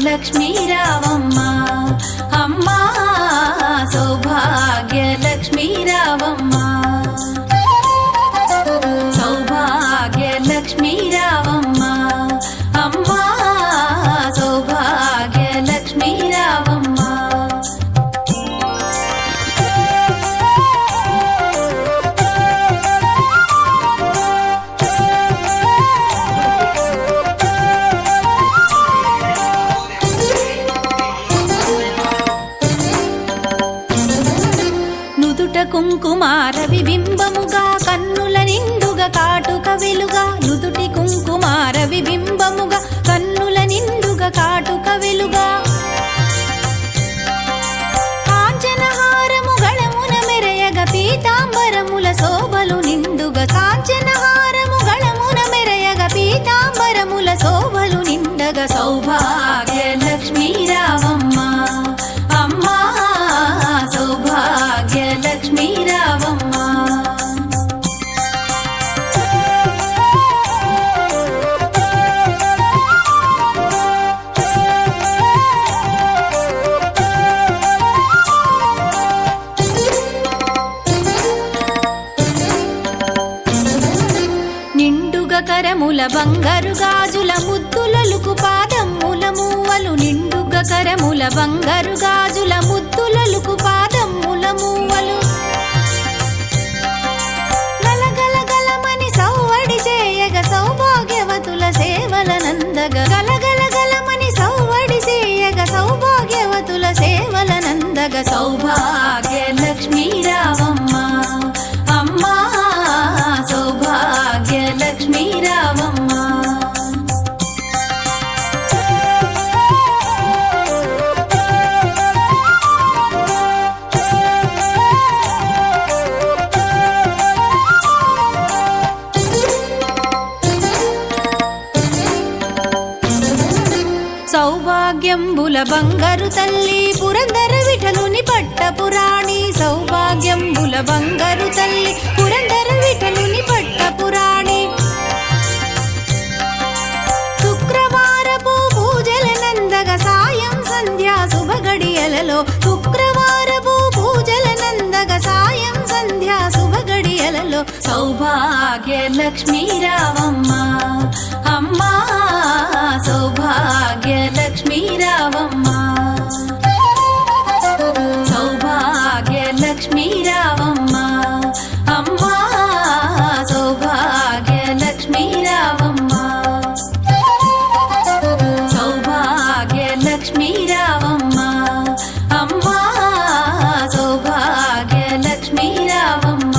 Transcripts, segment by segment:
లక్ష్మీ రావమ్మ అమ్మా సౌభాగ్య లక్ష్మీ రావమ్మ సౌభాగ్య లక్ష్మీ రావమ్మ అమ్మా సౌభాగ్య లక్ష్మీ రావమ్మ కుంకుమార విబింబముగా కన్నుల నిండుగా కాటుక వెలుగా నుదుటి కుంకుమార విబింబముగా కన్నుల నిండుగా కాటుక వెలుగా కాంచనహారము గళమున మెరయగ పీతాంబరముల శోభలు నిండుగా కాంచనహారము గళమున మెరయగ పీతాంబరముల శోభలు నిండగా సౌభాగ్య లక్ష్మీ రావమ్మ అమ్మా సౌభాగ్య లక్ష్మీ రావమ్మ నిండుగా కరముల బంగారు గాజుల ముద్దులలుకు పాదమ్ముల మూవలు నిండుగా కరముల బంగారు గాజుల ముద్దులలుకు పాదమ్ముల మూవలు గలగలగలమని సౌవడి చేయగ సౌభాగ్యవతుల సేవల నందగ గలగలగలమని సౌవడి చేయగ సౌభాగ్యవతుల సేవల నందగ సౌభాగ్య లక్ష్మీ రావమ్మ అమ్మా సౌభాగ్య లక్ష్మీ రావమ్మ సౌభాగ్యంబుల బంగారు తల్లి పురందర విఠలుని పట్టపురాణి సౌభాగ్యంబుల బంగారు తల్లి పురందర విఠలుని పట్టపురాణి శుక్రవారపు పూజల నందగ సాయం సంధ్యా శుభగడియలలో శుక్రవారపు పూజల నందగ సాయం సంధ్యా శుభగడియలలో సౌభాగ్య లక్ష్మీ రావమ్మ అమ్మా సౌభాగ్య లక్ష్మీ రావమ్మ సౌభాగ్య లక్ష్మీ రావమ్మ అమ్మా సౌభాగ్య లక్ష్మీ రావమ్మ సౌభాగ్య లక్ష్మీ రావమ్మ అమ్మా సౌభాగ్య లక్ష్మీ రావమ్మ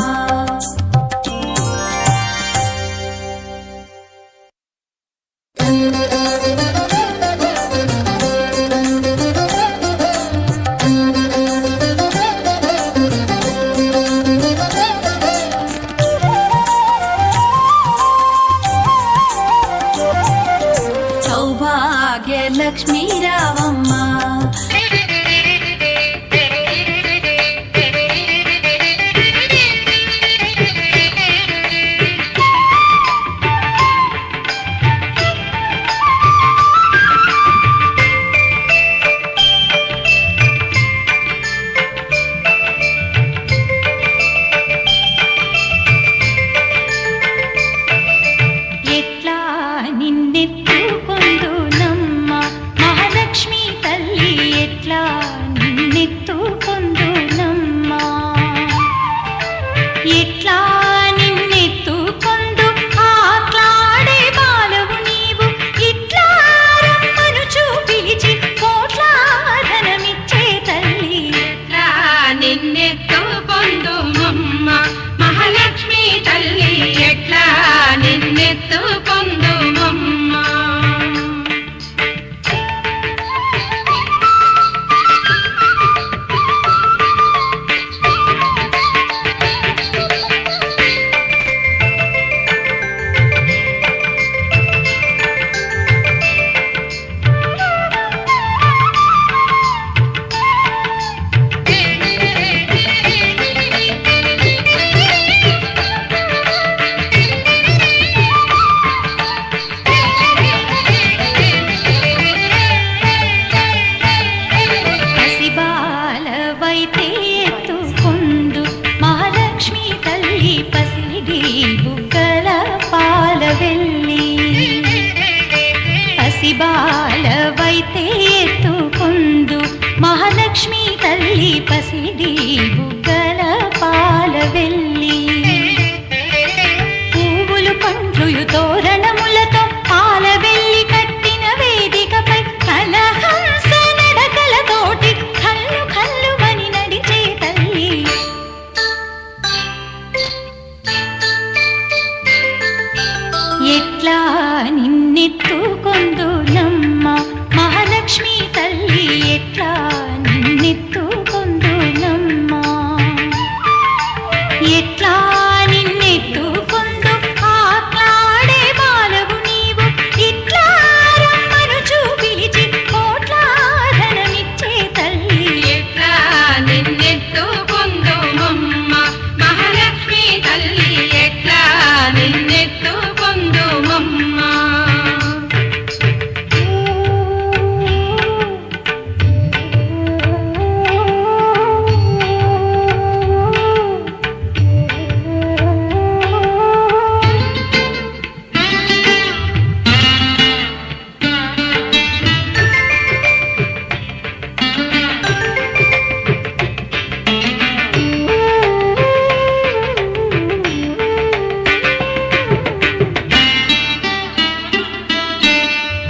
సౌభాగ్య లక్ష్మీ రావమ్మ ఎట్లా నిన్నెత్తుకొందునమ్మ మహాలక్ష్మి తల్లి మహాలక్ష్మి తల్లి పసిడి బుగ్గల పాలవెల్లి పువ్వులు పండ్లు తోరణములతో పాలవెల్లి కట్టిన వేదికపై కలహంస నడకలతోటి కల్లు కల్లుమని నడిచే తల్లి ఎట్లా నిన్నెత్తుకొందునమ్మ మహాలక్ష్మి తల్లి ఎట్లా నిన్నెత్తుకొందునమ్మ ఎట్లా నిన్నెత్తుకొందు ఆట్లాడే బాలవు నీవు ఇట్లా రమ్మనుచు పిలిచి కోట్లాధనమిచ్చే తల్లి ఎట్లా నిన్నెత్తుకొందుమమ్మ మహాలక్ష్మి తల్లి ఎట్లా నిన్నెత్తుకొందుమమ్మ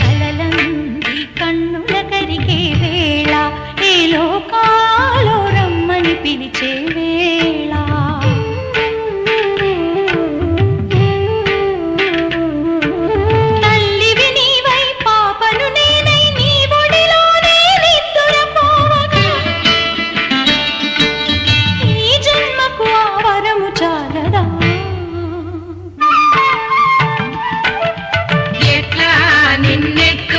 కలలంది కన్నుల కరిగే వేళ ఏ లోకాలో రమ్మని పిలిచే వేళ తల్లివి నీవై పాపను నేనై నీ ఒడిలోనే నిద్దురపోవగా ఈ జన్మకు ఆ వరము చాలదా ఎట్లా నిన్నెత్తుకొందుమమ్మ